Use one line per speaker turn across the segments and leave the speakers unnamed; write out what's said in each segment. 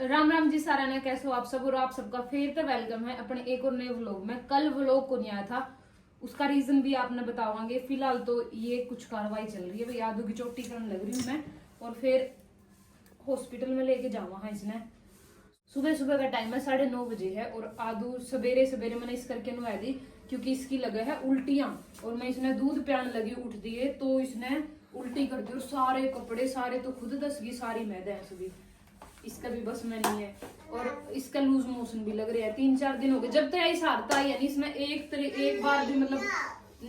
राम राम जी सारा ने, कैसे हो आप सब। और आप सबका फिर से वेलकम है अपने एक और नए व्लॉग में। कल व्लॉग को नहीं आया था, उसका रीजन भी आपने बतावांगे। फिलहाल तो ये कुछ कार्रवाई चल रही है भाई, आदू की चोटी करने लग रही हूँ मैं, और फिर हॉस्पिटल में लेके जावा है इसने। सुबह सुबह का टाइम है, 9:30 बजे है, और आदू सवेरे सवेरे मैंने इस करके नुआ दी क्योंकि इसकी लगे है उल्टियां, और मैं इसने दूध पियान लगी उठ दिए तो इसने उल्टी कर दी, और सारे कपड़े सारे तो खुद दस गई, सारी मैदा है सभी, इसका भी बस में नहीं है। और इसका लूज मोशन भी लग रहा है, 3-4 दिन हो गए जब तक आई सारता है, यानी इसमें एक बार भी मतलब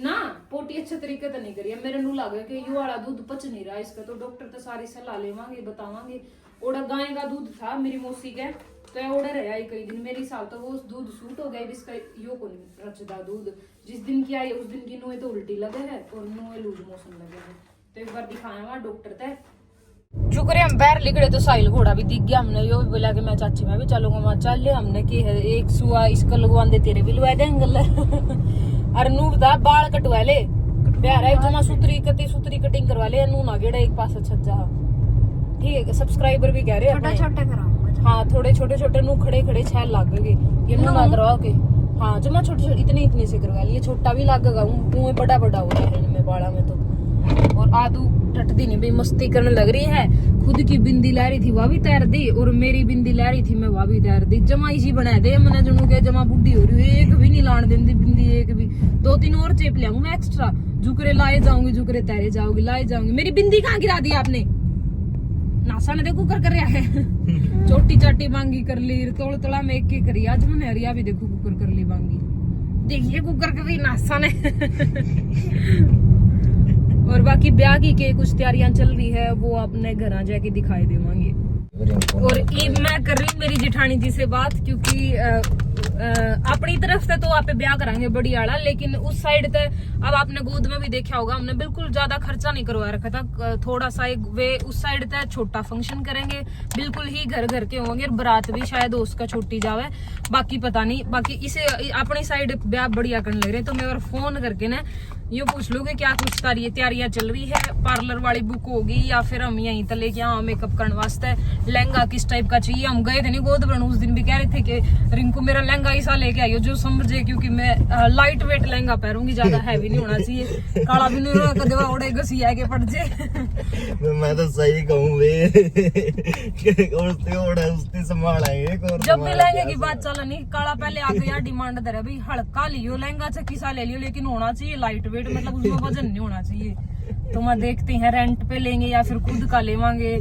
ना पोटी अच्छे तरीके से नहीं करी है। मेरे नू लगे कि ये वाला दूध पच नहीं रहा इसका, तो डॉक्टर तो सारी सलाह लेवांगे, बतावांगे। ओड़ा गाय का दूध था मेरी मौसी के, तो ओड़ा रहा कई दिन, मेरी साल तो वो दूध सूट हो गया, इसका यो को नहीं रचदा दूध। जिस दिन की आई उस दिन की नुए तो उल्टी लगे है और नुए लूज मोशन लगे है, तो एक बार दिखाया वहां डॉक्टर तक। शुक्र है हम बाहर निकले तो साहिल घोड़ा भी दिख गया, हमने यो भी बोला कि मैं चाची मैं भी चलूंगा, वहां चल ले। हमने की है एक सुआ इसका लगवांदे, तेरे भी लगा देंगे। अरे नूर दा बाल कटवा ले, प्यार है जना सुतरी कटिंग करवा ले, नू ना गेड़ा एक पास छज्जा। ठीक है, सब्सक्राइबर भी कह रहे हैं छोटे कराऊंगा। हाँ थोड़े छोटे नू खड़े छैल लग गए, ये नू ना करवाओ के। हाँ जमा छोटे इतने से करवा लिए, छोटा भी लगेगा, मुंह बड़ा हो रहा है इनमें बाड़ा में तो। और आदू टटदी नहीं भाई, मस्ती करने लग रही है। खुद की बिंदी ला रही थी वह भी तैर दी, और मेरी बिंदी ला रही थी मैं वह भी तैर दी। जमा इसी बना दे मैंने जनू के, जमा बुढ़ी हो रही है, एक भी नहीं लान देती बिंदी, एक भी। 2-3 और चेप ले मैं एक्स्ट्रा, जुकरे लाए जाऊंगी, जुकरे तैरे जाओगी, लाए जाऊंगी। मेरी बिंदी कहाँ गिरा दी आपने? नासा ने देखो कर रहा है। चोटी चाटी मांगी कर ली, तोड़ा में एक करी, आज मैंने हरिया भी देखो कुकर कर ली मांगी, देखिए कुकर कर रही नासा ने। और बाकी ब्याह की के कुछ तैयारियां चल रही है, वो अपने घर जाके दिखाई देवांगे। और ये मैं कर रही हूँ मेरी जिठानी जी से बात, क्योंकि अपनी तरफ से तो आप ब्याह कराएंगे बढ़िया वाला, लेकिन उस साइड से अब आपने गोद में भी देखा होगा, हमने बिल्कुल ज्यादा खर्चा नहीं करवा रखा था, थोड़ा सा वे उस साइड से छोटा फंक्शन करेंगे, बिल्कुल ही घर के होंगे, और बारात भी शायद उसका छोटी जावे, बाकी पता नहीं। बाकी इसे अपनी साइड ब्याह बढ़िया करने लग रहे, तो मैं और फोन करके ना ये पूछ लो कि क्या कुछ सारी तैयारियां चल रही है, पार्लर वाली बुक होगी या फिर हम यहीं तले के यहाँ मेकअप करने वास्ते लहंगा किस टाइप का चाहिए। हम गए थे नहीं गोद बन, उस दिन भी कह रहे थे कि रिंकू मेरा लहंगा ऐसा लेके आइयो जो समझे, क्योंकि मैं लाइट वेट लहंगा पहनूंगी, ज्यादा हैवी नहीं होना चाहिए, काला भी नहीं होगा, कदे ओढ़े घसी आके पड़ जाए।
मैं तो सही कहूँ वे, उसकी संभालेंगे।
जब भी लहंगे की बात चला नहीं, काला पहले आके यार डिमांड दे रहा भाई, हल्का लियो लहंगा चक्की सा ले लियो, लेकिन होना चाहिए लाइट वेट, मतलब उसमें वजन नहीं होना चाहिए। तो मैं देखते हैं रेंट पे लेंगे या फिर खुद का लेवांगे,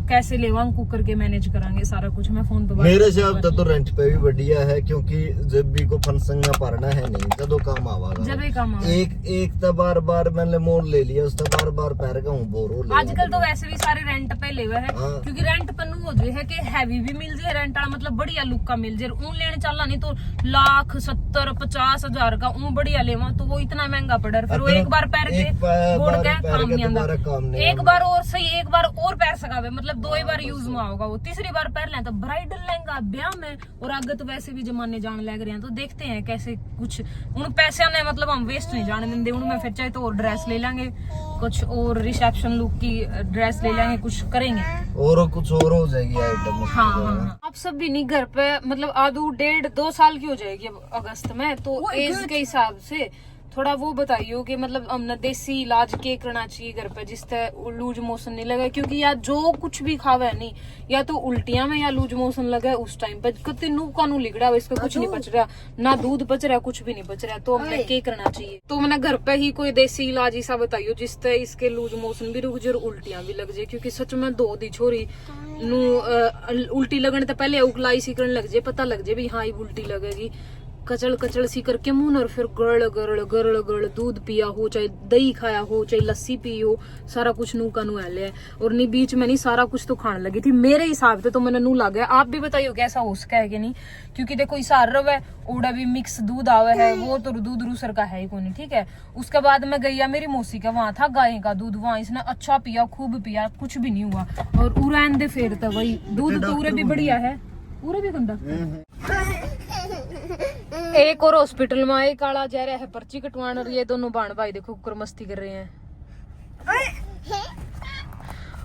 कैसे लेवांगे, कुकर के मैनेज करांगे सारा कुछ। मैं फोन पे
मेरे हिसाब से तो रेंट पे भी बढ़िया है, क्योंकि जब भी को फंक्शन में भरना है नहीं जब काम आवागा,
जब ही काम
एक तो बार मैंने मोल ले लिया, उसका बार पैर का हूँ बोर हो।
आजकल तो वैसे भी सारे रेंट पे ले हुए हैं, क्योंकि रेंट पर हो जो है कि हैवी भी मिल जाए, रेंट वाला मतलब बढ़िया लुक का मिल जाए। ऊन लेने चलना नहीं तो 1,70,000-50,000 का ऊन बढ़िया लेवा, तो वो इतना महंगा पड़ा, फिर वो एक बार पैर के बोड़ के काम नहीं आता, एक बार और सही एक बार और पैर सकावे, मतलब 2 बार यूज में होगा वो, तीसरी बार पैर लें तो ब्राइडल लहंगा ब्याह में, और आगे तो वैसे भी जमाने जान लग रहे हैं, तो देखते हैं कैसे कुछ उन पैसे ने मतलब हम वेस्ट नहीं जाने देंगे। उनमें फिर चाहे तो और ड्रेस ले लेंगे, कुछ और रिसेप्शन लुक की ड्रेस ले लेंगे, कुछ करेंगे
और कुछ और हो जाएगी आइटम।
हाँ। आप सब भी नहीं घर पे, मतलब आदू 1.5-2 साल की हो जाएगी अगस्त में, तो एज के हिसाब से थोड़ा वो बताइयो कि मतलब हमने देसी इलाज के करना चाहिए घर पे, जिससे लूज मोशन नहीं लगे, क्योंकि या जो कुछ भी खावे नहीं, या तो उल्टियां में या लूज मोशन लगे उस टाइम पे, कितने नू कानू लिगड़ा इसका कुछ नहीं पच रहा, ना दूध पच रहा, कुछ भी नहीं पच रहा, तो हमने क्या करना चाहिए। तो मैंने घर पे ही कोई देसी इलाज ऐसा बताइयो जिससे इसके लूज मोशन भी रुक जाए और उल्टियां भी लग जाए, क्योंकि सच में 2 दी छोरी नू उल्टी लगने तो पहले उगलाई सी करने लग जाए, पता लग जाए भी हाँ ये उल्टी लगेगी, कचड़ सी करके मुंह, और फिर गड़ दूध पिया हो, चाहे दही खाया हो, चाहे लस्सी पी हो, सारा कुछ नू का नू है। और नहीं बीच में नहीं सारा कुछ तो खाने लगी थी मेरे हिसाब से, तो मैंने नू लग गया। आप भी बताइयो कैसा हो सका है कि नहीं, क्योंकि देखो इस रव है ओड़ा भी मिक्स दूध आवे है, वो तो दूध रूसर का है ही को नहीं। ठीक है, उसके बाद मैं गई मेरी मौसी का, वहां था गाय का दूध, वहां इसने अच्छा पिया, खूब पिया, कुछ भी नहीं हुआ। और उड़ान दे फेर तो वही दूध तो उरे भी बढ़िया है, उरे भी गंदा। एक और हॉस्पिटल में एक काला जा रहा है पर्ची कटवाने, और ये दोनों बाण भाई देखो कुकर मस्ती कर रहे हैं।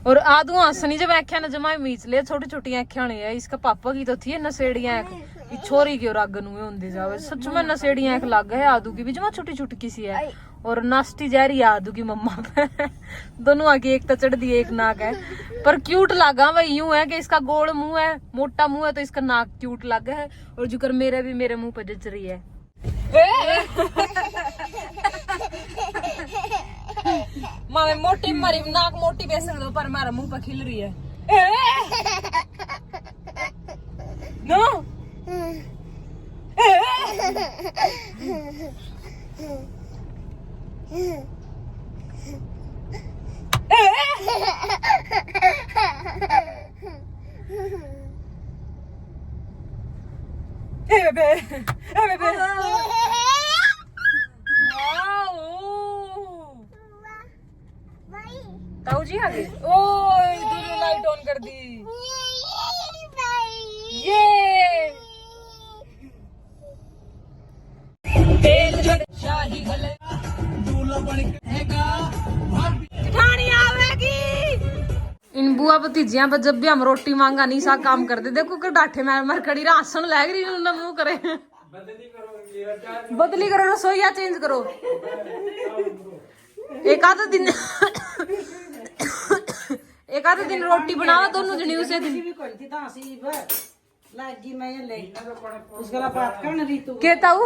और आदू हंसनी जब आख्या न जमा मीच ले छोटी छोटी आख्या होनी है इसका पापा की तो थी नशेड़ियां एक छोरी की रग नु होंदी जावे सच में नशेड़ियां एक लग है आदू की भी जमा छोटी छोटी किसी है और नास्टी जा रही है आदू की मम्मा पे दोनों आगे एक तो चढ़ दी एक नाक है पर क्यूट लगा वही यूं है कि इसका गोल मुंह है मोटा मुंह है तो इसका नाक क्यूट लगा है और जुकर मेरे भी मेरे मुंह पे जच रही है मामे मोटी मारी नाक मोटी बेच सकते हो पर मारा मुंह पे खिल रही है नो ताऊ जी आ गए ओए दोनों लाइट ऑन कर दी ये शाही गले दूल्हा बनेगा ठाणी आवेगी इन बुआ भतीजियां पर जब भी हम रोटी मांगा नहीं सा काम करते देखो कि डाठे मार मार खड़ी राशन लग रही उन्होंने मुंह करे बदली करो रसोईया चेंज करो एक आधा दिन एक आधा दिन रोटी बनावा दोनों जनी उसे दिन कहता हूँ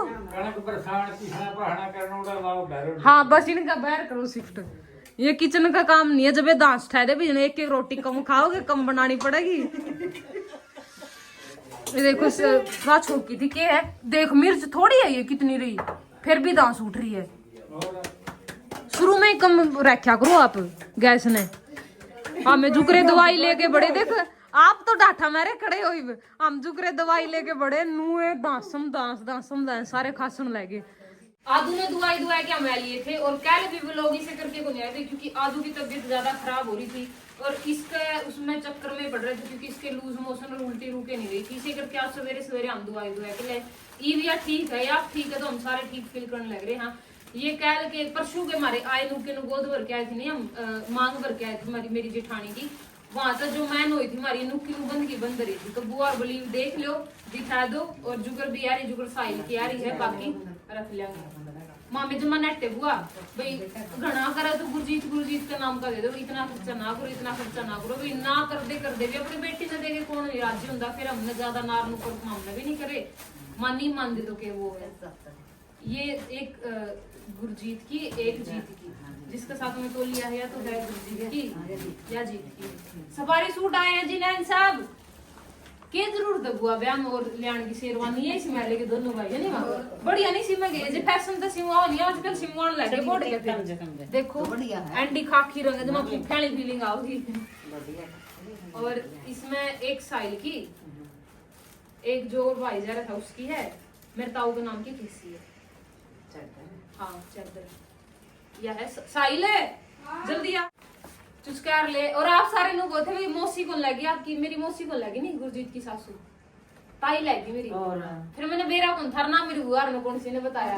हाँ बस इनका बैर करो शिफ्ट ये किचन का काम नहीं है जब ये दांत ठहरे भी एक एक रोटी कम खाओगे कम बनानी पड़ेगी ये देखो थोड़ा छोकी थी क्या है देख मिर्च थोड़ी है ये कितनी रही फिर भी दांत उठ रही है शुरू में ही कम रखा करो आप गैस ने हाँ मैं जुकरे दवाई लेके बड़े देख आप तो डाठा मेरे खड़े हो हम जुकरे दवाई लेके बड़े नूए दांसम दांस सारे खासन लगे आदू ने दवाई क्या मैं लिए थे और कल भी वो लोग इसे करके को नहीं आए थे क्योंकि आदू की तबीयत ज्यादा खराब हो रही थी और इसका उसमें चक्कर में पड़ रहे थे क्योंकि इसके लूज मोशन और उल्टी रुके नहीं रही थी इसे करके आज सवेरे सवेरे हम दवाई के लिए ईविया ठीक है या ठीक है तो हम सारे ठीक फील करने लग रहे हाँ ये कह के परसों के हमारे आए नुके नु गोद भर के आए थे नहीं हम मांग भर के आए थे मेरी जेठानी की वहां तक जो मैन हुई थी हमारी नुक्की बंद रही थी तो बुआ और बलीव देख लो दिखा दो और जुगर भी आ रही जुगर साहिल की आ रही है बाकी रख लेंगे मामी जमा नेटे बुआ भाई घना करे तो गुरजीत का नाम का दे दो इतना खर्चा ना करो भाई ना कर दे भी अपनी बेटी ने देखे कौन राजी होंगे फिर हमने ज्यादा नार नुकर मामला भी नहीं करे मानी मान दे तो के वो है ये एक गुरजीत की एक जीत की जिसके साथ में तो लिया है या तो है गुरजीत की या जीत की सफारी सूट आए हैं जी नैन साहब के जरूरत है बुआ ब्याह और लियान की शेरवानी है इसमें लेके दोनों भाई है नहीं बढ़िया नहीं सिम गए जे फैशन तो सिमवा नहीं आजकल सिमवान लगे बोड के फिर देखो एंडी खाकी रंग जमा फैली फीलिंग आओगी और इसमें एक साइल की एक जो भाई जा रहा था उसकी है मेरे ताऊ के नाम की किसी है हाँ चादर या है साहिल है जल्दी आ चुचकार ले और आप सारे लोग बोलते भाई मौसी को लगी आपकी मेरी मौसी को लगी नहीं गुरजीत की सासू ताई लगी मेरी फिर मैंने बेरा कौन था ना मेरी बुआ ने कौन सी ने बताया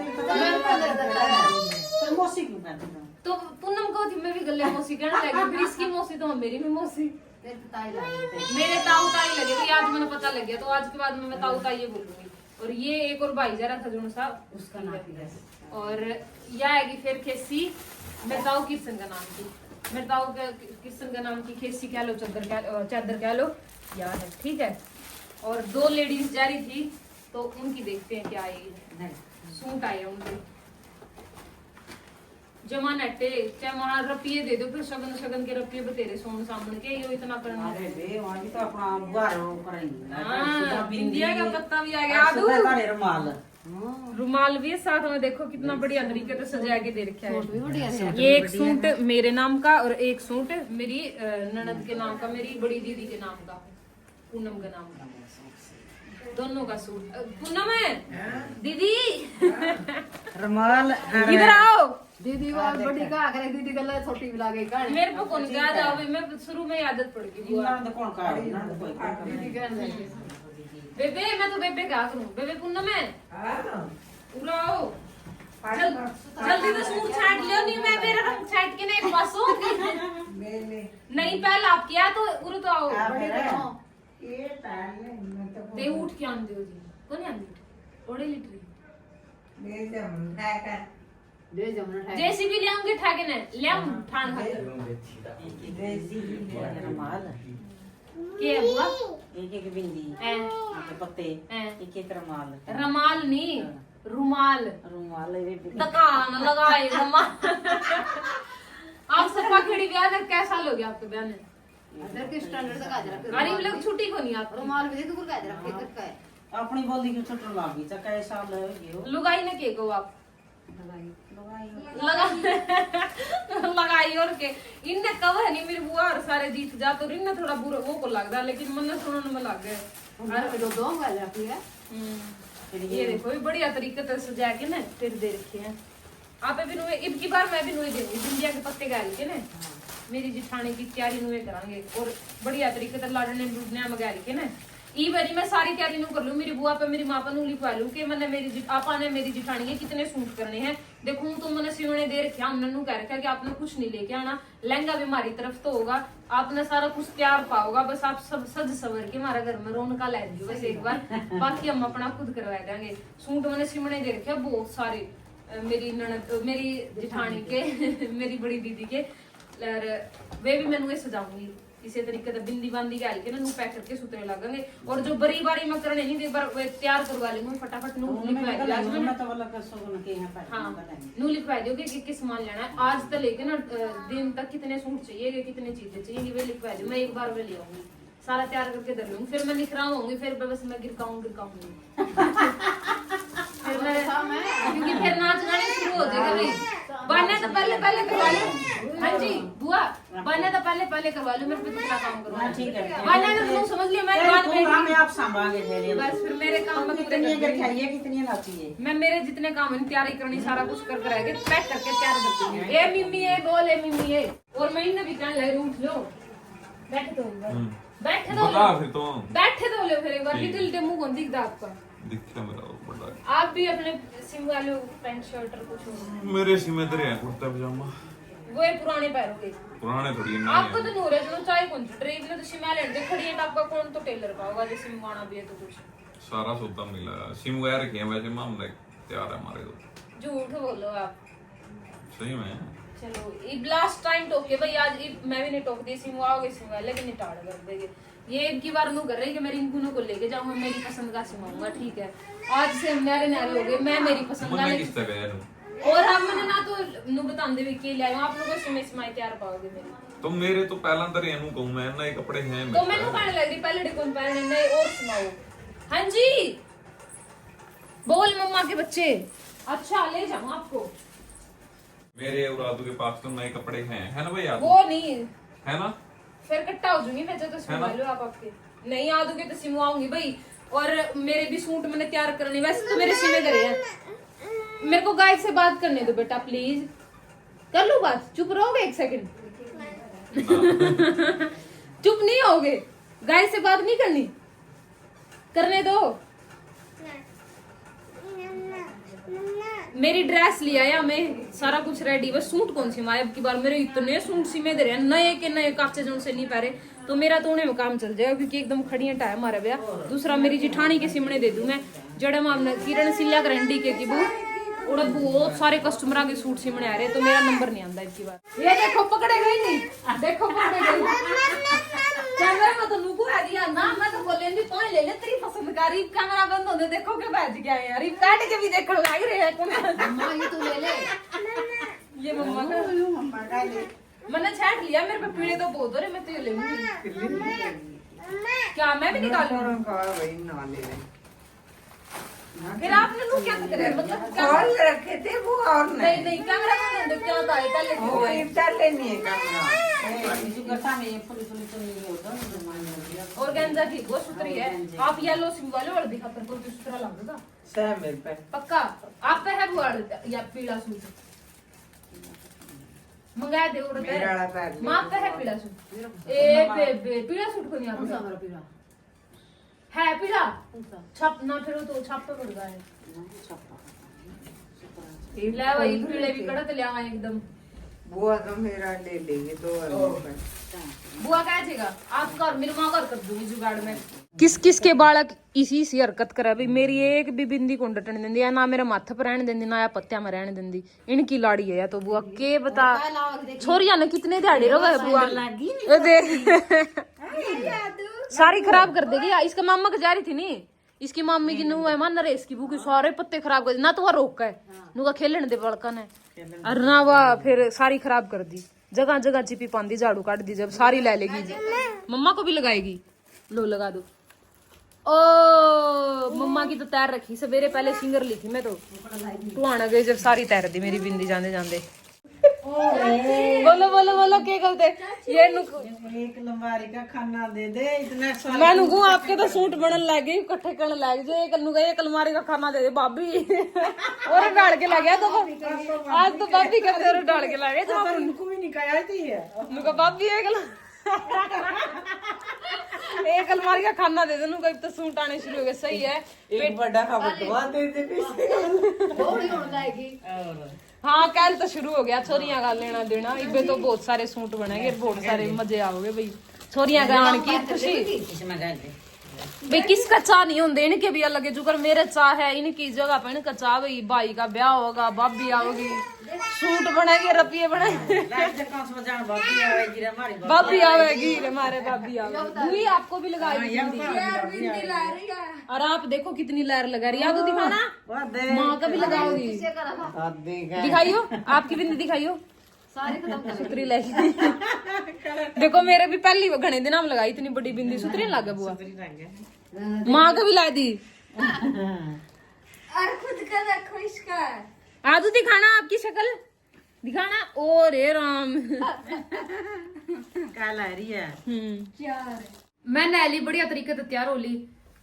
मौसी क्यों
तो पूनम को थी मैं भी गले मौसी कहने लगी फिर इसकी मौसी तो मेरी भी मौसी मेरे ताऊ ताई लगे थे आज मैंने पता लग गया तो आज के बाद मैं ताऊ ताई बोलूंगी और ये एक और भाई जा रहा था जुन साहब उसका नाम और यह आएगी फिर खेसी मेरे ताऊ किशन का नाम की मेरे ताऊ किशन का नाम की खेसी कह लो चादर कह लो या है ठीक है और दो लेडीज जा रही थी तो उनकी देखते हैं क्या आएगी सूट आए उनके जमा नटे चाहे वहां रपिये दे दो फिर शगन के रपिये बतेरे सोन सामने के यो इतना करना
अरे बे वहां भी तो अपना बुआरो करेंगे
इंडिया का पत्ता भी आ गया
रुमाल
रुमाल भी है साथ में देखो कितना बढ़िया तरीके से सजा के दे रखा है ये एक सूट मेरे नाम का और एक सूट मेरी ननद के नाम का मेरी बड़ी दीदी के नाम का पूनम के नाम का दोनों का सूट पूनम है दीदी
रुमाल
इधर आओ
दीदी और बड़ी का करे दीदी गला छोटी भी लागे का
मेरे को कौन क्या जाओ मैं शुरू में आदत पड़ गई
इन्होंने कौन का
दीदी कहने
बेबे मैं तो बेबे क्या करूं बेबे पूनम है पूरा आओ जल्दी तो सूट छाट लियो, नहीं मैं मेरा रंग छाट के नहीं पास होगी। नहीं पहले आप किया तो उरे तो आओ ते उठ के आन दियो जी कोनी आन दी ओड़े लिटरी
दे जमना है
जेसीबी ले आऊंगी ठाके ने ले आऊं ठान खातिर
रुमाल
के है बुआ
एक एक बिंदी
हैं
आके पत्ते एक एक रुमाल
रमाल नहीं रुमाल
रुमाल ये
दुकान लगाए रुमाल आप सबका खेड़ी ब्याह कर कैसा साल हो गया आपके ब्याह में
अदर के स्टैंडर्ड तक आ जरा
गरीब लोग छुट्टी को नहीं आते
रुमाल भी देखो का जरा फिकर का है
अपनी बोली की छुट्टी लागी तो कैसा लगे
लुगाई ने के को आप
लगाई
लगाई और के इनने कब है नहीं मेरी बुआ और सारे जीत जा तो इनने थोड़ा बुरा वो को लगदा लेकिन मन सुनने में लग गए
अरे दो दो का जरा फिर
ये देखो ये बढ़िया तरीके से सजा के ना फिर दे रखे हैं आप भी नुए इब की बार मैं भी नुए देंगी दुनिया के पत्ते गाल के ना मेरी जिठानी की तैयारी नुए करांगे और बढ़िया तरीके से लाडने लूटने में गाल के ना ई बारी मैं सारी तैयारी नु कर लूं मेरी बुआ पे मेरी मां पे नु लिखवा लूं कि मैंने मेरी आपा ने मेरी जिठानी के कितने सूट करने हैं देखूं तो मैंने सिवने दे रखे हमने नु कह रखा कि आपने कुछ नहीं लेके आना लहंगा भी हमारी तरफ तो होगा आपने सारा कुछ तैयार पाओगा बस आप सब सज सवर के हमारा घर में रौनका ला दियो बस एक बार बाकी हम अपना खुद करवा देंगे सूट मैंने सिवने दे रखे बहुत सारे मेरी ननद मेरी जिठानी के मेरी बड़ी दीदी के और वे भी मैं सजाऊंगी इसी तरीके से बिंदी बांदी गाल के ना नु पैक करके सुतरे लगेंगे और जो बड़ी बारी में करने नहीं दे पर तैयार करवा लेंगे फटाफट नु लिखवा दियो
मैं तो वाला कर सको के यहां पर
हां नु लिखवा दियो कि किस सामान लेना है आज तो लेके ना दिन तक कितने सूट चाहिए कितनी चीजें चाहिए वे लिखवा दियो मैं एक बार वे ले आऊंगी सारा तैयार करके धर लूंगी फिर मैं निखराऊंगी फिर बस मैं गिरकाऊंगी फिर मैं क्योंकि फिर नाच गाने शुरू हो जाएगा भाई बनने तो पहले करवा लो हां जी बुआ बनने तो पहले करवा लो मेरे पे दूसरा काम करो
हां ठीक है
बनने तो तुम समझ लियो मैं बात में
हम आप संभालेंगे फिर
बस फिर मेरे काम में
कितनी अगर खाइए कितनी लाती है
मैं मेरे जितने काम है तैयारी करनी सारा कुछ कर कराएंगे पैक करके तैयार करती हूं ए मिम्मी ए बोल ए मिम्मी ए और मैं इन्हें भी कहने लगी उठ लो बैठ तो बैठे तो
बता फिर तो
बैठे तो ले फिर एक बार लिटिल डेमो कौन दिखता आपका
दिखता मेरा वो बड़ा
आप भी अपने सिम वाले पैंट शर्ट और कुछ
मेरे सीमे तेरे हैं कुर्ता पजामा
वो ये पुराने पैरोगे
पुराने थोड़ी नहीं
आपको तो नूरे जो चाहे कौन ट्रेन में तो सिम लेने दे खड़ी है तो आपका कौन तो टेलर पाओगा जैसे सिम गाना भी है तो कुछ
सारा सौदा मिला सिम वगैरह रखे हैं वैसे मामला तैयार है हमारे तो
झूठ बोलो आप
सही में
चलो ये लास्ट टाइम टोके भाई आज मैं भी नहीं टोक दी सिम आओगे सिम वाले लेकिन निटाड़ कर देंगे ये एक की बार नु कर रही कि मैं रिंकू को लेके जाऊंगा मेरी पसंद का सिमाऊंगा ठीक है आज से न्यारे न्यारे हो गए मैं मेरी पसंद का
मैं किस तरह गया
और आप मैंने ना तो नु बतांदे भी के ले आयो आप लोगों से मैं तैयार पाओगे मेरे
तो मेरे तो पहला तरह एनु कहूं मैं नए कपड़े हैं
तो मैंने कहने लग रही पहले कौन पहने नए और सुनाओ हां जी बोल मम्मा के बच्चे अच्छा ले जाऊं आपको
मेरे और आदू के पास तो नए कपड़े हैं है ना भाई आदू
वो नहीं
है ना
फिर कट्टा हो जाऊंगी मैं तो सिमवा लो आप आपके नहीं आदूगे तो सिमवाऊंगी भाई और मेरे भी सूट मैंने तैयार करने वैसे तो मेरे सिमे करे हैं मेरे को गाइड से बात करने दो बेटा प्लीज कर लो बात चुप रहोगे एक सेकंड चुप नहीं होगे गाइड से बात नहीं करनी करने दो मेरी ड्रेस लिया या मैं सारा कुछ रेडी बस सूट कौन सी माए अब की बार मेरे इतने सूट सिमे दे रहे हैं नए के नए काचे जो से नहीं पा रहे तो मेरा तो उन्हें में काम चल जाएगा क्योंकि एकदम खड़ियां टाइम हमारा भैया दूसरा मेरी जिठानी के सिमने दे दूं मैं जड़े मामने किरण सिल्या करंडी के की और बहुत सारे कस्टमर के सूट सिमने आ रहे तो मेरा नंबर नहीं आता इतनी बार ये देखो पकड़े गए नहीं देखो पकड़े गए कैमरा में तो नुकू आ दिया ना मैं तो बोले नहीं तो ले ले तेरी पसंद का रीप कैमरा बंद हो दे देखो के बैठ गया है रीप काट के भी देखो लग रहे हैं
मम्मा ये तू ले ले
ये मम्मा का
मम्मा का ले
मैंने छाट लिया मेरे पे पीड़े तो बहुत हो रहे मैं तो ये लेंगी क्या मैं भी निकालूं फिर आपने नु क्या करे मतलब
और रखे थे वो और
नहीं नहीं कैमरा बंद हो क्या होता है पहले
वो इधर लेनी है कैमरा जो करता है ये फुल नहीं होता
और गेंजा की वो सुतरी है आप येलो सिम वाले और दिखा पर कोई सुतरा लगेगा
सह मेरे पे
पक्का आप पे है वो या पीला सूट मंगा दे और
मेरा वाला पैर
मां पे है पीला सूट ए बेबे पीला सूट को नहीं
कौन सा
आता
हमारा पीला
है पीला
कौन सा
छाप ना फिर तो छाप पे पड़ गया है ले भाई पीले भी कड़क ले आए एकदम।
बुआ का मेरा ले लेंगे 2 रुपए।
बुआ कह देगा आपका और मेरी माँ कर दूंगी जुगाड़ में। किस किस के बालक इसी सी हरकत करे भाई। मेरी एक भी बिंदी को डटने देंदी या ना मेरे माथे पर रहने देंदी ना या पत्तिया में रहने देंदी। इनकी लाड़ी है या तो बुआ के बता छोरिया ने कितने दिहाड़े रो गए बुआ ए देख सारी खराब कर देगी। इसका मामा का जा रही थी नी इसकी मामी की नू है मान रे इसकी भूखी सारे पत्ते खराब कर दी ना तो वह रोक है नू का खेलने दे बड़का ने और ना वह फिर सारी खराब कर दी। जगह जगह चिपी पांदी झाड़ू काट दी जब सारी ले लेगी मम्मा को भी लगाएगी। लो लगा दो। ओ मम्मा की तो तैर रखी सवेरे पहले सिंगर ली थी मैं तो टुआना गई जब सारी तैर दी मेरी बिंदी जाने जाने। बोलो बोलो बोलो क्या करते ये
एक लंबारी का खाना दे दे इतना
मैं नुकू आपके तो सूट बनन लगे इकट्ठे करने लग जो एक नुका एक अलमारी का खाना दे दे भाभी और डाल के लगे तो आज तो भाभी कहते और डाल के लगे तो
इनको भी निकाया थी
नुका भाभी एक अलमारी का खाना दे दे नुका तो सूट आने शुरू हो गए। सही है
एक बड़ा खबरवा दे दे
थोड़ी होने लाएगी।
हाँ कल तो शुरू हो गया छोरियां का लेना देना इबे तो बहुत सारे सूट बनेंगे बहुत सारे मजे आओगे भाई छोरियां का आने की खुशी। भाई किसका चाह नहीं होंगे इनके भी अलग है जुगर मेरे चाह है इनकी जगह पे इनका चाह भाई भाई का ब्याह होगा भाभी आओगी सूट बनेंगे रपिये बनेंगे भाभी आवेगी हमारे भाभी आवेगी आपको भी लगाएगी और आप देखो कितनी लहर लगा रही है तो दिखाना माँ का भी लगाओगी दिखाइयो आपकी बिंदी दिखाइयो
सारे खत्म
सुतरी लगी देखो मेरे भी पहली घने दिन हम लगाई इतनी बड़ी बिंदी सुतरी लग बुआ माँ का भी ला दी
और खुद का रखो इसका
आदू दिखाना आपकी शक्ल दिखाना ओ रे राम
क्या ला रही है
यार
मैं नैली बढ़िया तरीके से तैयार हो ली।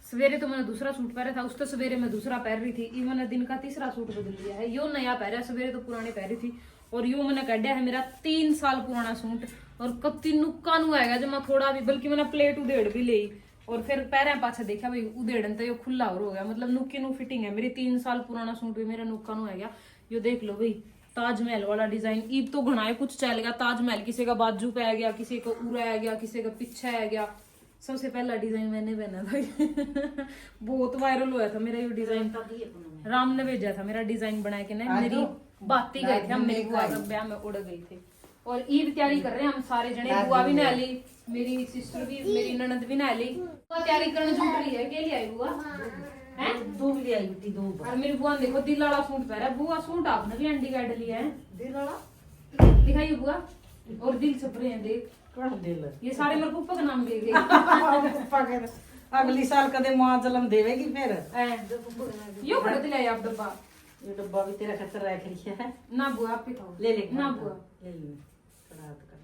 सवेरे तो मैंने दूसरा सूट पहना था उस तो सवेरे मैं दूसरा पहन रही थी इवन दिन का तीसरा सूट बदल लिया है यो नया पहना सवेरे तो पुराने पहनी थी और यो मैंने कढ़िया है मेरा 3 साल पुराना सूट और कत्ती नुक्का नु आएगा जब मैं थोड़ा भी बल्कि मैंने प्लेट उधेड़ भी ली और फिर पैर पाछा देखा भाई उधेड़न तो यो खुला और हो गया मतलब नुक्की नु फिटिंग है मेरी 3 साल पुराना सूट भी मेरा नुक्का नु आ गया। यो देख लो भाई ताजमहल वाला डिजाइन ईद तो घना कुछ चल गया ताजमहल किसी का बाजू पे आ गया किसी को उरा आ गया किसी का पीछे आ गया। सबसे पहला डिजाइन मैंने पहना था बहुत वायरल हुआ था मेरा ये डिजाइन राम ने भेजा था मेरा डिजाइन बना के ना मेरी बात ही गए थे हम मेरी बुआ का ब्याह में उड़ गई थे और ईद तैयारी कर रहे हैं हम सारे जने बुआ भी नहा ली मेरी सिस्टर भी मेरी ननद भी नहा ली तैयारी करने जुट रही है के लिए आई बुआ है
2 भी आई बेटी 2
और मेरी बुआ देखो दिल वाला सूट पहना बुआ सूट आपने भी अंडी काट लिया है दिल वाला दिखाइए बुआ और दिल छप रहे हैं देख
दिल
ये सारे मेरे पप्पा का नाम दे गए
अगली साल कदे मां जन्म देवेगी फिर
यो बड़ा दिलाया आप डब्बा
ये डब्बा भी तेरा खतर रख रही है
ना बुआ आप ही खाओ
ले ले
ना बुआ
ले ले खराब कर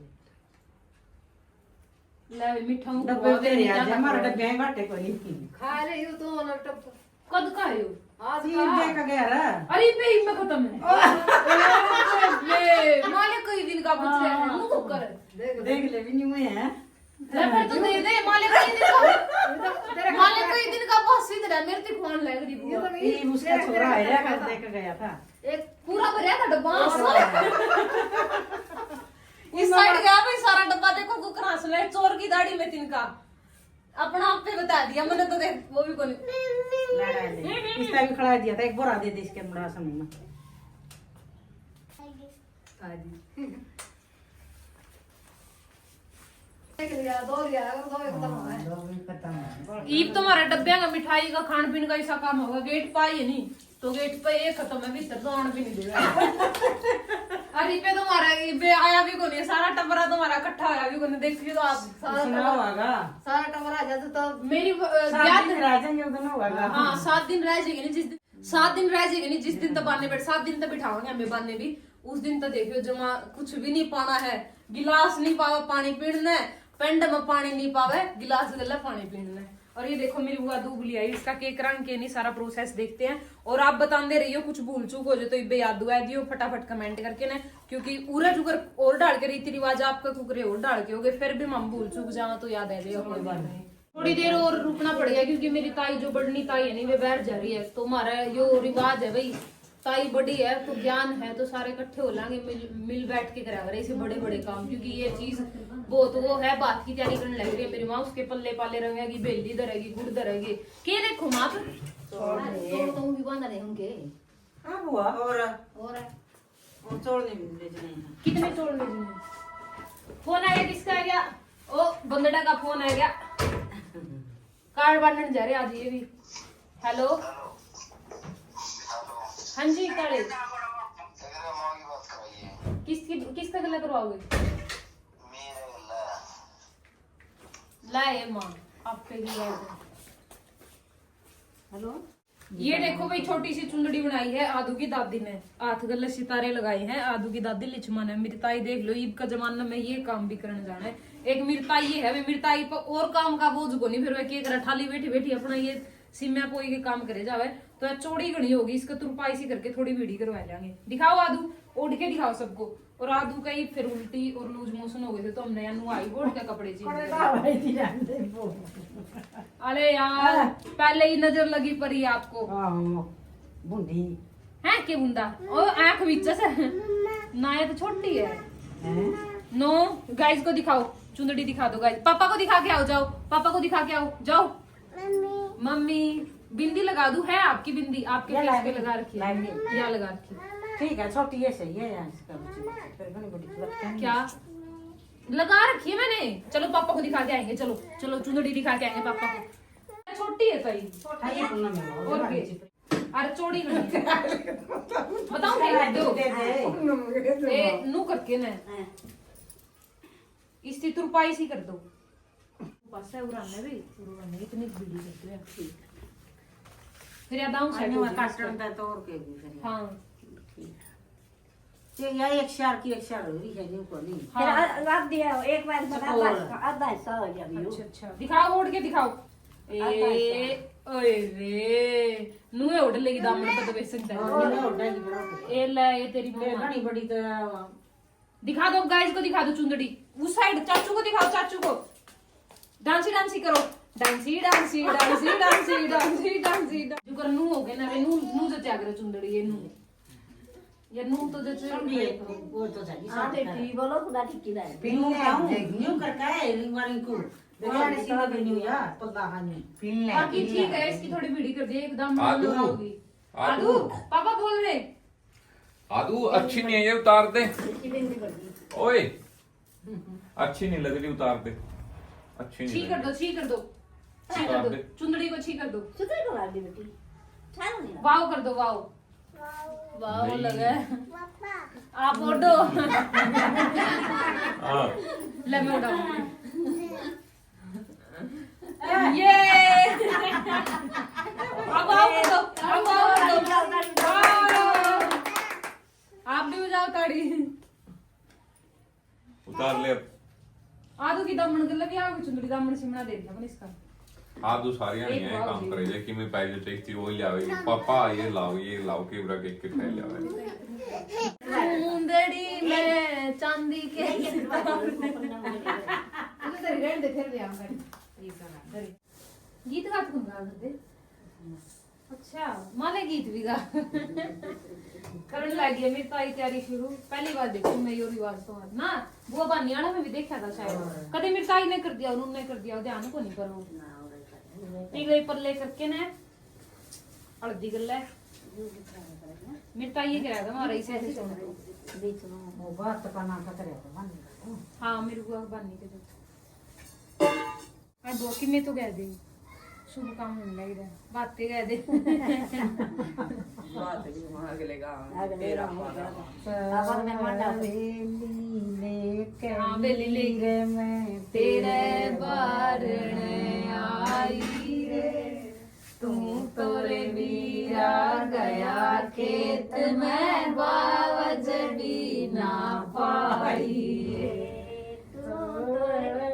ले मीठा मुंह
डब्बे तेरे आज हमारे डब्बे हैं घाटे कोई
खा रही हो तो ना टप
कद का है यो
आज
ये दे का गया रे
अरे पे ही में खत्म है ये मालिक कई दिन का बच रहा है मुंह कर
देख ले भी नहीं हुए हैं
ले फिर तो दे दे मालिक कई दिन का मालिक कई दिन का बस इधर है मेरे ते फोन लग रही बुआ
ये उसका छोरा है रे का देख गया था
एक पूरा भरया था डब्बा इस साइड गया भाई सारा डब्बा देखो कुकरा से चोर की दाढ़ी में तिनका अपना आप पे बता दिया मैंने तो देख वो भी कोनी
लड़ा ले इस टाइम खड़ा दिया था एक बोरा दे दे इसके अंदर समय में
देख लिया दो लिया दो खत्म हो गए
ईब तुम्हारा डब्बे का मिठाई का खान पीन का ऐसा काम होगा गेट पाई है नहीं तो गेट पे एक खत्म है भीतर तो आने भी नहीं देगा अरे पे तुम्हारा इबे आया भी कोनी सारा टबरा तुम्हारा इकट्ठा होया भी कोनी देखिए तो आप
सुना होगा
सारा टबर आ जाता तो
मेरी
याद राजेंगे उधर होगा
हाँ 7 दिन रह जाएगी नहीं जिस दिन 7 दिन रह जाएगी नहीं जिस दिन तक बाने बैठ 7 दिन तक बिठाओगे हमें बाने भी उस दिन तक देखियो जमा कुछ भी नहीं पाना है गिलास नहीं पावा पानी पीना पेंड में पानी नहीं पावे गिलास गला पानी पीना और ये देखो मेरी बुआ दूब लिया इसका केक रंग के नहीं सारा प्रोसेस देखते हैं और आप बताते रहियो कुछ भूल चूक हो जाए तो इबे याद हुआ दियो फटाफट कमेंट करके ना क्योंकि उरा जुगर और डाल के रीति रिवाज आपका कुकरे और डाल के होगे फिर भी हम भूल चूक जावा तो याद है कोई बात नहीं थोड़ी देर और रुकना पड़ेगा क्योंकि मेरी ताई जो बड़नी ताई है नहीं वे बाहर जा रही है तो हमारा यो रिवाज है भाई ताई बड़ी है तो ज्ञान है तो सारे इकट्ठे हो लांगे, मिल बैठ के करा इसे बड़े बड़े काम, क्योंकि ये चीज बहुत वो है। बात की तैयारी करने लग रही है मेरी माँ, उसके पल्ले पाले रहेगी, बेली धरेगी, गुड़ धरेगी। के देखो माँ
तो भी बना रहे उनके
हाँ बुआ और छोड़ नहीं भेजने हैं।
कितने तोड़ में जी? फोन आया, किसका आ गया? ओ बंदड़ा का फोन आ गया। कार्ड बांटने जा रहे आज ये भी। हेलो हाँ जी काले, किसका गला करवाओगे? लाए माँ आपके लिए।
हेलो
ये देखो भाई, छोटी सी चुंदड़ी बनाई है आदू की दादी ने, हाथ गले सितारे लगाए हैं। आदू की दादी लिचमन है। मेरी ताई देख लो, ईद का जमाना में ये काम भी करने जाना है। एक मेरी ताई ये है, मेरी ताई पर और काम का बोझ को नहीं, फिर वह क्या करे, ठाली बैठी बैठी अपना ये सिम्या पोई के काम करे जावे। तो चौड़ी घनी होगी, इसका तुरपाई सी करके थोड़ी वीडी करवा लेंगे। दिखाओ आदू, ओढ़ के दिखाओ सबको। और आदू का ही फिर उल्टी और लूज मोशन हो गए थे, तो हमने नुआई ओढ़ के कपड़े चेंज। अरे यार पहले ही नजर लगी परी आपको।
बूढ़ी
है के बुंदा ओ आंख बीच से ना, ये तो छोटी है। नो गाइस को दिखाओ, चुंदड़ी दिखा दो गाइस। पापा को दिखा के आओ, जाओ पापा को दिखा के आओ, जाओ। मम्मी बिंदी लगा दूं? है आपकी बिंदी? आपके फेस पे लगा रखी है, यहाँ लगा रखी है।
ठीक है, छोटी है सही है यार, इसका
क्या लगा रखी है मैंने? चलो पापा को दिखा के आएंगे, चलो चलो चुंदड़ी दिखा के आएंगे पापा को। छोटी है सही और अरे चौड़ी नहीं बताओ क्या दो नू करके ना इसकी तुरपाई सी कर दो। बस है उड़ाने भी, उड़ाने इतनी बीड़ी करते हैं फिर याद आऊं साइड में
काटन दा तोड़ के भी करें।
हाँ
ये या एक शार की एक शार हो रही है न्यू को नहीं।
फिर आप दिया एक बार बना आधा हिस्सा हो गया।
अच्छा अच्छा दिखाओ, ओढ़ के दिखाओ। ए ओए रे नुए ओढ़ लेगी दामन पे तो बेसन चाहिए। ए ले ये तेरी मम्मा
बड़ी बड़ी तो
दिखा दो गाइस को, दिखा दो चुंदड़ी। उस साइड चाचू को दिखाओ, चाचू को डांसी डांसी करो, डांसी डांसी डांसी डांसी डांसी डांसी जो कर नू हो गए ना, नू नू जो त्याग रहे चुंदड़ी ये नू ये नू तो जैसे
वो तो चाहिए
हां ठीक बोलो खुदा ठीक की है।
पिन आऊं न्यू करके है रिंग को देखने सीधा भी न्यू यार पता हानि पिन ले।
बाकी ठीक है, इसकी थोड़ी वीडियो कर दिए एकदम लगाओगी। आदू पापा बोल रहे
आदू अच्छी नहीं है ये, उतार दे। ओए अच्छी नहीं लग रही, उतार दे। अच्छी नहीं
छी कर दो, छी कर दो, छी कर दो, चुंदड़ी को छी कर दो।
सुतरी को डाल दी बेटी, चालो नहीं
वाव कर दो, वाव वाव लगा आप ओढ़ो।
हाँ
ले मैं उड़ाऊंगी ये। अब आओ कर दो, अब आओ कर दो, आप भी बजाओ ताड़ी।
उतार ले अब।
आदू की दामन कर लगी, आगे चुंदड़ी दामन सिमना दे दिया अपन इसका।
आदू सारियां नहीं है काम करे जे कि मैं पहले चाहिए वो ले आवे पापा, ये लाओ के ब्रा के खाई ले आवे।
चुंदड़ी में चांदी के गीत गा कौन गा करते? अच्छा माने गीत भी गा करने लगी है। मेरी ताई तैयारी शुरू, पहली बार देखी मैं यो रिवाज तो ना बुआ बानियाना में भी देखा था शायद, कदे मेरी ताई ने कर दिया उन्होंने कर दिया, ध्यान को नहीं करो। एक बार पल्ले करके ना हल्दी कर ले, मेरी ताई ये कह रहा था हमारा इसे ऐसे छोड़ दो
बीच में वो बात का नाम का करे तो बन।
हाँ मेरे बुआ बानी के जो मैं बुआ की मैं तो कह दी शुभ काम होने लग रहा है, बातें कह दे
बात भी वहां अगले गांव
तेरा
अब मैं मांडा
हाँ बेली ले
मैं
तेरे बारने आई रे, तू तोरे बीरा गया खेत में बावज भी ना पाई रे, तू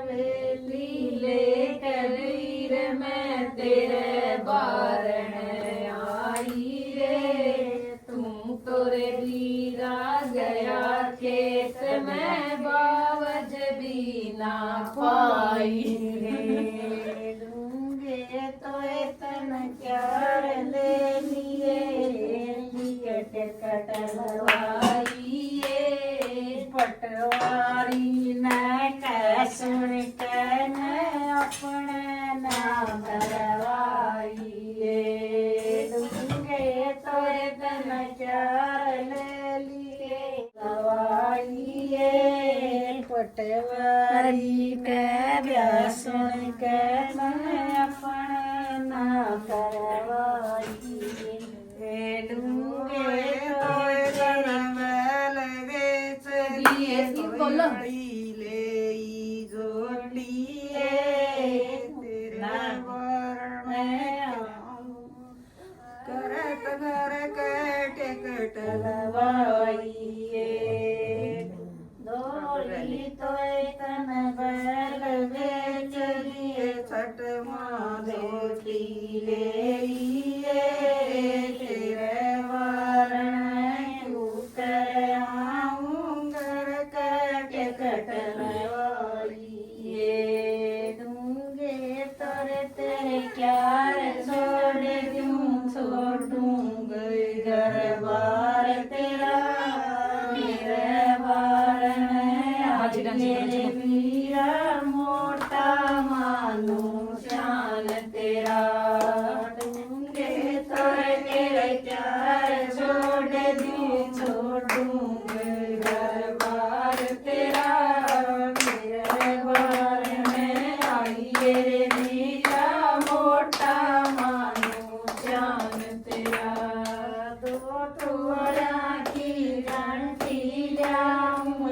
बेली लेकर रे मैं तेरे बारने आई रे, तू तोरे बीरा गया खेत में बावज भी ना पाई रे,
दूंगे तो इतना क्या ले लिए ਵਾਰੀ ਮੈਂ ਵਿਆਹ ਸੁਣ ਕੇ ਮੈਂ ਆਪਣੇ ਨਾ ਕਰਵਾਈ ਏ ਡੂੰਗੇ ਤੋਏ ਜਨਮ ਲਗੇ ਚਲੀਏ ਸੁਣੀ ਲਈ ਜੋੜੀਏ ਤੇਰੇ ਵਰਣ ਆਉ ਕਰਤ ਘਰ ਕਟ ਕਟ ਲਵਾਈਏ ਦੋਲੀ ਤੋਏ ਤਨ ਬਲ ਵੇ ਚਲੀਏ ਛਟ ਮਾਂ ਦੋਟੀ ਲਈਏ ਤੇਰੇ ਵਰਣ ਕਿਉ ਕਰ ਆਉਂ ਕਰ ਕਟ ਕਟ ਲਵਾਈਏ ਦੂੰਗੇ ਤੋਰੇ ਤੇਰੇ ਕਿਆਰ ਛੋੜ ਦੂੰ ਛੋੜ ਦੂੰਗੇ ਘਰ ਬਾਰ ਤੇਰਾ ਮੇਰੇ ਬਾਰਨ ਆਜੇ ਵੀਰਾ ਮੋਟਾ ਮਾਨੂ ਸ਼ਾਨ ਤੇਰਾ ਦੂੰਗੇ ਤੋਰੇ ਤੇਰੇ ਕਿਆਰ ਛੋੜ ਦੂੰਗੇ ਘਰ ਬਾਰ ਤੇਰਾ ਮੇਰੇ ਬਾਰਨ ਆਈਏ ਵੀਰਾ ਮੋਟਾ ਮਾਨੂ ਸ਼ਾਨ ਤੇਰਾ ਦੋ ਟੋੜਾਂ ਕੀ ਗੰਟੀ ਲਿਆਉਂ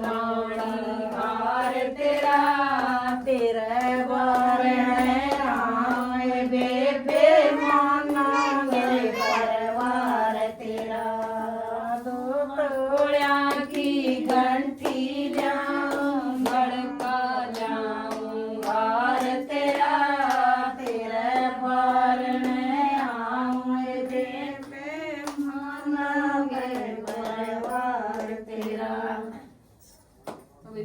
ਲਾੜੀ ਹਾਰ ਤੇਰਾ ਤੇਰੇ ਬਾਰੇ ਆਏ ਬੇਬੇ ਮਾਨਾਂਗੇ ਪਰਵਾਰ ਤੇਰਾ ਦੋ ਟੋੜਾਂ ਕੀ ਗੰਟੀ ਲਿਆਉਂ ਗੜਕਾ ਜਾਉਂ ਹਾਰ ਤੇਰਾ ਤੇਰੇ ਬਾਰੇ ਆਏ ਬੇਬੇ ਮਾਨਾਂਗੇ ਪਰਵਾਰ तेरा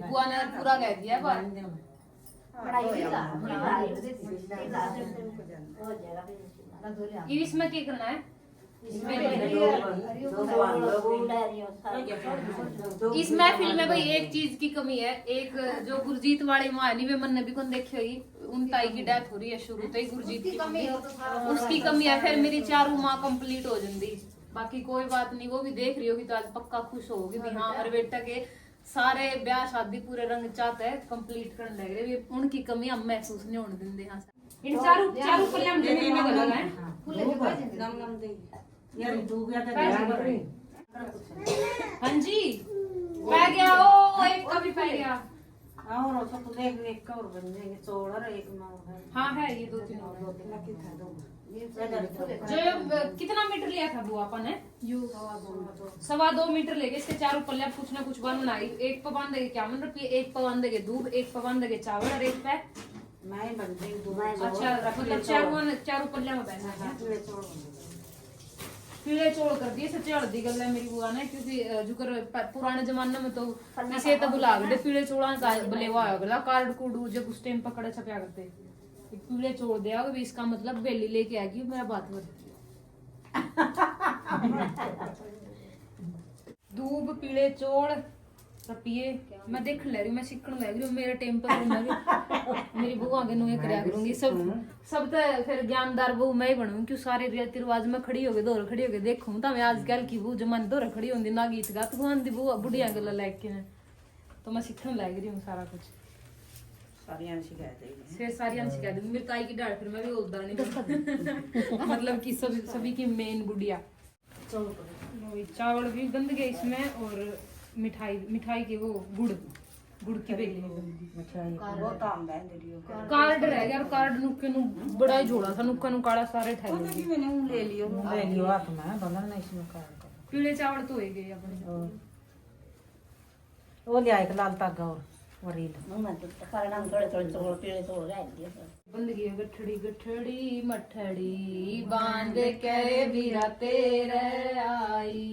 बुआ ने पूरा कह दिया पर इसमें क्या करना है इस महफिल में भाई एक चीज की कमी है। एक जो गुरजीत वाली माँ नहीं वे मन ने भी कौन देखी होगी, उन ताई की डेथ हो रही है शुरू तो ही गुरजीत की कमी उसकी कमी है। फिर मेरी चारों माँ कंप्लीट हो जाती, बाकी कोई बात नहीं। वो भी देख रही होगी तो आज पक्का खुश होगी भी हाँ हमारे बेटा के सारे ब्याह शादी पूरे रंग चाहते हैं कंप्लीट करने लग रहे। उनकी कमी हम महसूस नहीं होने देंगे। हाँ इन चारों चारों पल्ले हम जमीन में लगा है
नम नम दे यार तू गया तो
हाँ जी पै गया ओ एक का भी पै गया।
और तो देख एक और बन जाएंगे 16 और एक 9 है।
हाँ है ये 2-3 और
दो तीन की था दो
जो कितना मीटर लिया था वो अपन ने यू 2.25 मीटर लेके इसके चारों पल्ले कुछ ना कुछ बनाई। एक पे बांधेगे क्या मन रुपये, एक पे बांधेगे दूध, एक पे बांधेगे चावल और एक पे
मैं बन रही हूँ।
अच्छा मतलब चारों पल्ले में बैठा है। पीले चौल कर दिए सच्चे हल्दी गल है मेरी बुआ ने, क्योंकि जुकर पुराने जमाने में तो इसे तो बुला गए पीले चौड़ा का बलेवा होगा कार्ड कूड जब उस टाइम पकड़े छपया करते पीले छोड़ दिया भी इसका मतलब बेली लेके आएगी मेरा बात दूब पीले चौल रपिए मैं देख ले रही मैं सीखने लग रही हूँ मेरे टाइम पर मेरी बहू आगे नुए कराया करूंगी सब तो फिर ज्ञानदार बहू मैं ही बनूंगी क्यों सारे रीति रिवाज में खड़ी होके दौर खड़ी होके देखूं तो मैं आजकल की बहू जमाने दौर खड़ी होंगी ना गीत गात भगवान दी बहू बुढ़िया गला लेके तो मैं सीखने लग रही हूँ सारा कुछ
सारियां शिकायत है
फिर सारियां शिकायत मेरी ताई की डांट फिर मैं भी बोलता नहीं मतलब कि सभी की मेन गुड़िया चावल भी गंद गए इसमें और मिठाई के वो गुड़ की बेली
वो काम बहन दे रही हो
कार्ड रह गया कार्ड नुक्के नु बड़ा ही जोड़ा था नुक्का नु काला सारे ठहरे
मैंने ले लियो आप मैं बंधन नहीं इसमें कार्ड
पीले चावल तो हो गए अपने
वो ले आए लाल तागा और वरील
बंद गई गठड़ी गठड़ी मठड़ी बांध के बीरा तेरे आई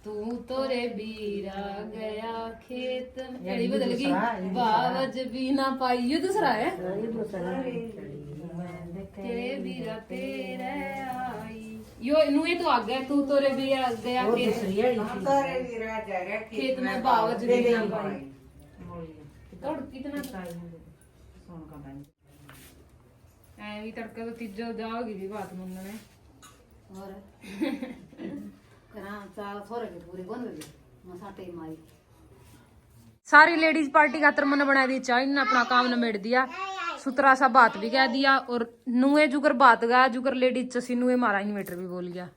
तू तोरे बीरा गया खेत में बदल गई बावज भी ना पाई ये दूसरा है तेरे बीरा तेरे आई यो नु ये तो आ गया तू तोरे बीरा गया खेत में बावज भी ना पाई और कितना ऐ तड़का तो तीजो जाओगी भी बात मुन्ना में
और करा चाल थोड़े के पूरे बन गए मसाटे माई
सारी लेडीज पार्टी खातर मैंने बना दी चाय, इन्होंने अपना काम निमेड़ दिया, सुतरा सा बात भी कह दिया। और नुए जुगर बात गया, जुगर लेडीज चसी नुए मारा इन्वर्टर भी बोल गया,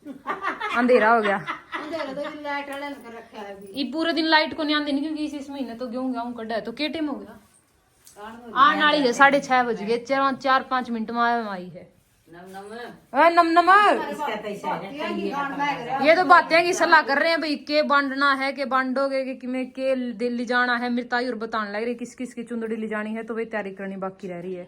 अंधेरा हो गया।
लाइट वाले ने कर रखा है अभी।
ये पूरे दिन लाइट को नहीं आती नहीं, क्योंकि इस महीने तो गेहूं कटा है। तो के टाइम हो गया? आने वाली है 6:30 बज गए, 4-5 मिनट में आई है। नम नम
इसका तैसा है
ये तो बातें की सलाह कर रहे हैं भाई, के बांटना है, के बांटोगे, कि में के दिल्ली जाना है, मिरताई और बताने लग रही किस किस की चुंदड़ी ले जानी है, तो भाई तैयारी करनी बाकी रह रही है।